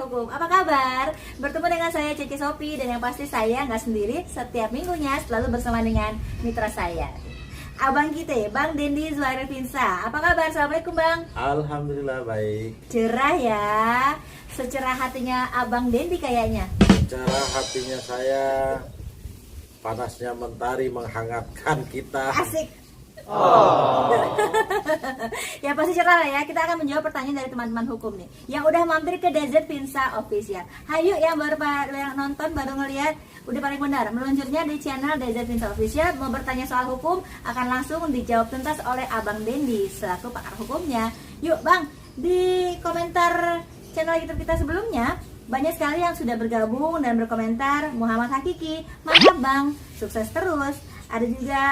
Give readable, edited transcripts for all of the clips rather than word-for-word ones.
Hukum. Apa kabar? Bertemu dengan saya Cici Sophie, dan yang pasti saya nggak sendiri. Setiap minggunya selalu bersama dengan mitra saya, abang kita, Bang Dendi Zuhairi Finsa. Apa kabar? Assalamualaikum Bang. Alhamdulillah baik. Cerah ya, secerah hatinya Abang Dendi kayaknya. Cara hatinya saya, panasnya mentari menghangatkan kita. Asik. Oh. Ya pasti cerah lah ya. Kita akan menjawab pertanyaan dari teman-teman hukum nih yang udah mampir ke DZ Finsa Official. Hayu yang baru yang nonton, baru ngeliat, udah paling benar meluncurnya di channel DZ Finsa Official. Mau bertanya soal hukum akan langsung dijawab tuntas oleh Abang Dendi selaku pakar hukumnya. Yuk Bang, di komentar channel YouTube kita sebelumnya banyak sekali yang sudah bergabung dan berkomentar. Muhammad Hakiki, mantap Bang, sukses terus. Ada juga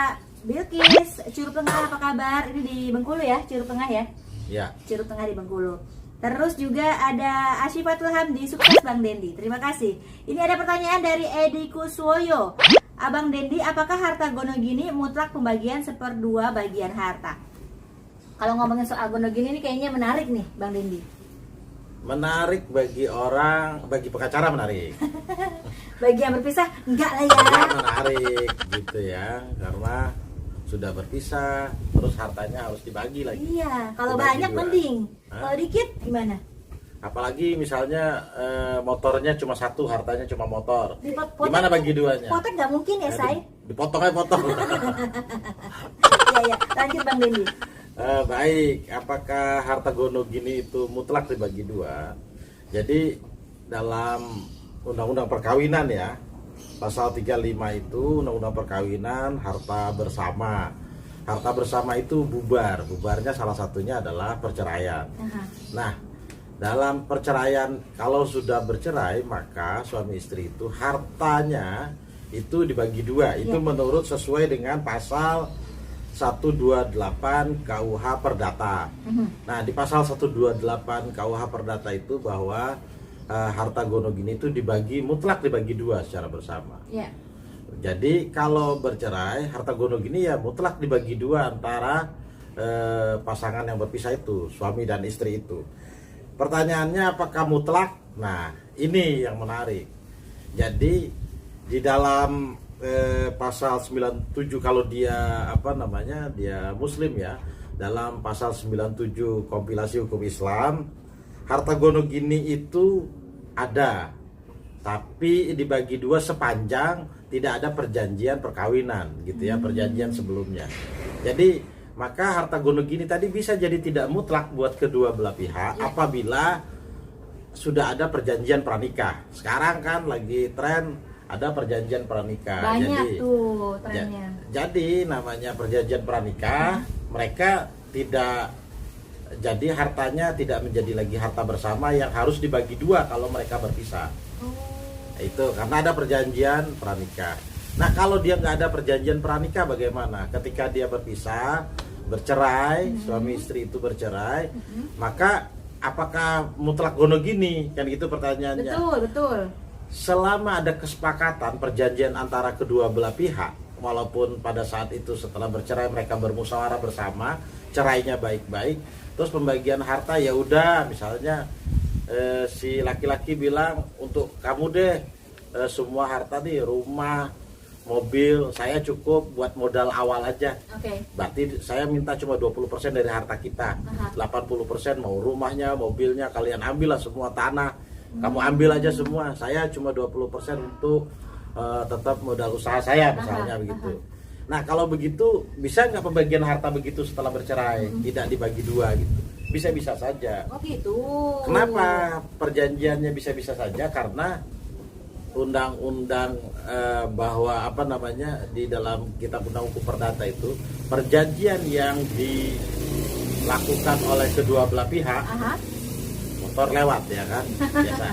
Bilkis, Curug Tengah, apa kabar? Ini di Bengkulu ya, Curug Tengah ya? Ya. Curug Tengah di Bengkulu. Terus juga ada Asyifatul Hamdi, sukses Bang Dendi, terima kasih. Ini ada pertanyaan dari Edi Kuswoyo. Abang Dendi, apakah harta gonogini mutlak pembagian 1/2 bagian harta? Kalau ngomongin soal gonogini ini kayaknya menarik nih Bang Dendi. Menarik bagi orang, bagi pengacara menarik. Bagi yang berpisah, enggak lah ya. Enggak menarik gitu ya, karena sudah berpisah, terus hartanya harus dibagi lagi. Iya, kalau Dibagi banyak dua. mending. Hah? Kalau dikit gimana? Apalagi misalnya motornya cuma satu, hartanya cuma motor. Dipotong- Gimana bagi duanya? Potong nggak mungkin ya, Say? Dipotong aja potong. Iya, lanjut Bang Dendi. Baik, apakah harta gonogini itu mutlak dibagi dua? Jadi dalam undang-undang perkawinan ya, pasal 35 itu undang-undang perkawinan harta bersama. Harta bersama itu bubarnya salah satunya adalah perceraian. Nah, dalam perceraian kalau sudah bercerai maka suami istri itu hartanya itu dibagi dua. Itu menurut sesuai dengan pasal 128 KUH Perdata. Nah, di pasal 128 KUH Perdata itu bahwa harta gonogini itu mutlak dibagi dua secara bersama. Ya. Jadi kalau bercerai harta gonogini ya mutlak dibagi dua antara pasangan yang berpisah itu, suami dan istri itu. Pertanyaannya apakah mutlak? Nah, ini yang menarik. Jadi di dalam pasal 97 kalau dia dia muslim ya, dalam pasal 97 kompilasi hukum Islam, harta gonogini itu ada, tapi dibagi dua sepanjang tidak ada perjanjian perkawinan gitu ya, perjanjian sebelumnya. Jadi maka harta gonogini tadi bisa jadi tidak mutlak buat kedua belah pihak apabila sudah ada perjanjian pranikah. Sekarang kan lagi tren ada perjanjian pranikah. Banyak tuh trennya. Jadi namanya perjanjian pranikah, mereka tidak, jadi hartanya tidak menjadi lagi harta bersama yang harus dibagi dua kalau mereka berpisah. Itu karena ada perjanjian pranikah. Nah, kalau dia nggak ada perjanjian pranikah bagaimana? Ketika dia berpisah, bercerai, suami istri itu bercerai, maka apakah mutlak gonogini? Kan gitu pertanyaannya. Betul. Selama ada kesepakatan perjanjian antara kedua belah pihak, walaupun pada saat itu setelah bercerai mereka bermusyawarah bersama, cerainya baik-baik, terus pembagian harta ya udah, misalnya si laki-laki bilang untuk kamu deh semua harta nih, rumah, mobil, saya cukup buat modal awal aja. Berarti saya minta cuma 20% dari harta kita. 80% mau rumahnya, mobilnya kalian ambil lah, semua tanah kamu ambil aja semua, saya cuma 20% untuk tetap modal usaha saya misalnya begitu. Nah, kalau begitu bisa nggak pembagian harta begitu setelah bercerai tidak dibagi dua gitu? Bisa-bisa saja. Oh gitu. Kenapa perjanjiannya bisa-bisa saja? Karena undang-undang bahwa di dalam kitab undang hukum perdata itu perjanjian yang dilakukan oleh kedua belah pihak, motor lewat ya kan biasa.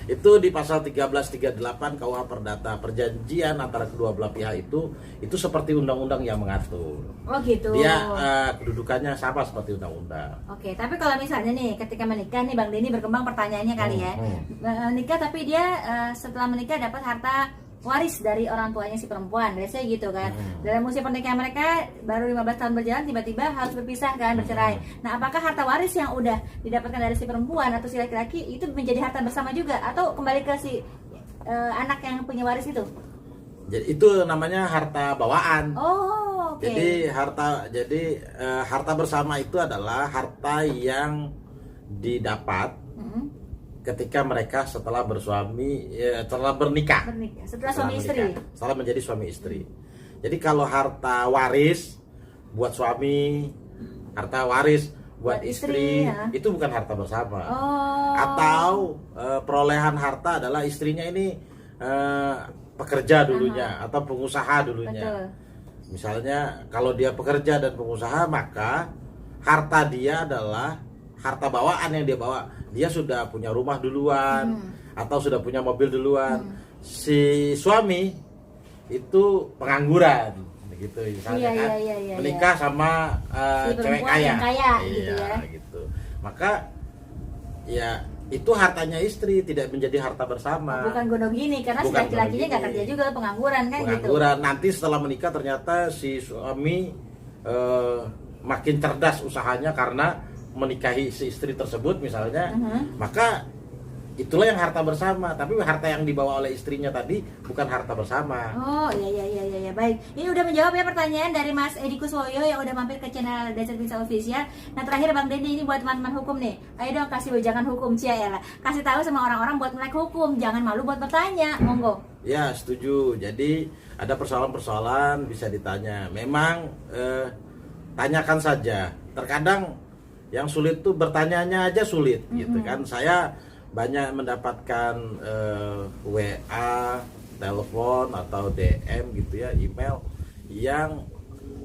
Itu di pasal 1338 KUH Perdata, perjanjian antara kedua belah pihak itu seperti undang-undang yang mengatur. Oh gitu. Dia kedudukannya sama seperti undang-undang. Oke, tapi kalau misalnya nih ketika menikah nih Bang Denny, berkembang pertanyaannya kali ya. Menikah tapi dia setelah menikah dapat harta waris dari orang tuanya si perempuan, biasanya gitu kan. Dalam usia pernikahan mereka baru 15 tahun berjalan tiba-tiba harus berpisah kan, bercerai. Nah, apakah harta waris yang udah didapatkan dari si perempuan atau si laki-laki itu menjadi harta bersama juga atau kembali ke si anak yang punya waris itu? Jadi itu namanya harta bawaan. Oh, oke. Jadi harta bersama itu adalah harta yang didapat ketika mereka setelah bersuami, setelah bernikah. Setelah suami istri. Setelah menjadi suami istri. Jadi kalau harta waris buat suami, harta waris buat istri, ya. itu bukan harta bersama. Oh. Atau perolehan harta adalah istrinya ini pekerja dulunya atau pengusaha dulunya. Betul. Misalnya kalau dia pekerja dan pengusaha, maka harta dia adalah harta bawaan yang dia bawa. Dia sudah punya rumah duluan atau sudah punya mobil duluan. Si suami itu pengangguran gitu misalnya kan. Menikah sama si cewek kaya. Gitu iya, ya. gitu. Maka ya itu hartanya istri, tidak menjadi harta bersama. Bukan gonok gini karena si Bukan laki-lakinya gonok nggak gini. kerja juga, pengangguran kan gitu. Pengangguran. Nanti setelah menikah ternyata si suami makin cerdas usahanya karena menikahi si istri tersebut misalnya, maka itulah yang harta bersama. Tapi harta yang dibawa oleh istrinya tadi bukan harta bersama. Oh iya, baik. Ini udah menjawab ya pertanyaan dari Mas Edi Kuswoyo yang udah mampir ke channel Desert Pizza Official. Nah terakhir Bang Dedi, ini buat teman-teman hukum nih. Ayo dong kasih wejangan hukum, Cia ya lah. Kasih tahu sama orang-orang buat melek hukum, jangan malu buat bertanya. Monggo. Ya setuju. Jadi ada persoalan-persoalan bisa ditanya. Memang tanyakan saja. Terkadang yang sulit tuh bertanyanya aja sulit gitu kan. Saya banyak mendapatkan WA, telepon atau DM gitu ya, email yang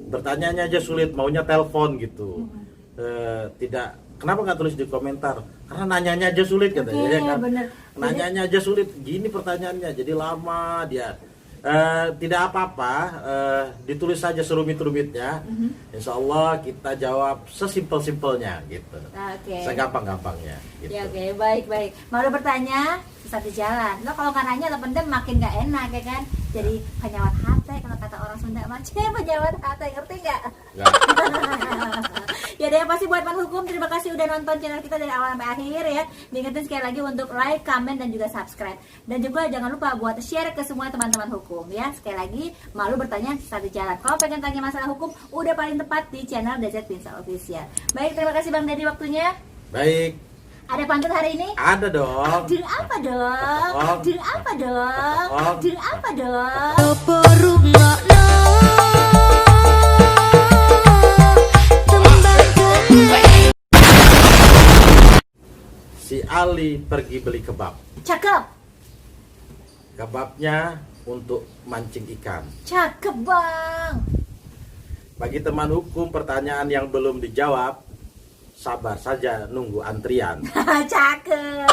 bertanyanya aja sulit, maunya telepon gitu. Tidak, kenapa nggak tulis di komentar? Karena nanyanya aja sulit katanya ya kan. Bener. Nanyanya aja sulit, gini pertanyaannya, jadi lama dia. Tidak apa-apa, ditulis saja serumit-rumitnya. Insya Allah kita jawab sesimpel-simpelnya gitu. Oke. Segampang-gampangnya gitu. Ya oke, baik. Malu bertanya, satu jalan. Lo kalau nggak nanya, lo pendem makin nggak enak ya kan. Jadi penyawat hati kalau kata orang Sunda macam penyawat hati, ngerti nggak? Ya deh, pasti buat teman hukum, terima kasih udah nonton channel kita dari awal sampai akhir ya. Diingetin sekali lagi untuk like, comment, dan juga subscribe. Dan juga jangan lupa buat share ke semua teman-teman hukum ya. Sekali lagi, malu bertanya satu jalan. Kalau pengen tanya masalah hukum, udah paling tepat di channel Desert Pizza Official. Baik, terima kasih Bang Dedi waktunya. Baik. Ada pantun hari ini? Ada dong. Dil apa dong? Dil apa dong? Dil apa dong? Si Ali pergi beli kebab. Cakep. Kebabnya untuk mancing ikan. Cakep bang. Bagi teman hukum, pertanyaan yang belum dijawab, sabar saja nunggu antrian. Cakep.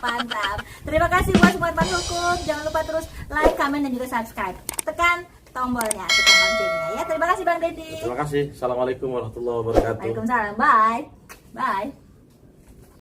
Mantap. Terima kasih buat semua teman hukum. Jangan lupa terus like, comment, dan juga subscribe. Tekan tombolnya, tekan loncengnya ya. Terima kasih Bang Dedi. Terima kasih. Assalamualaikum warahmatullahi wabarakatuh. Waalaikumsalam. Bye. Bye.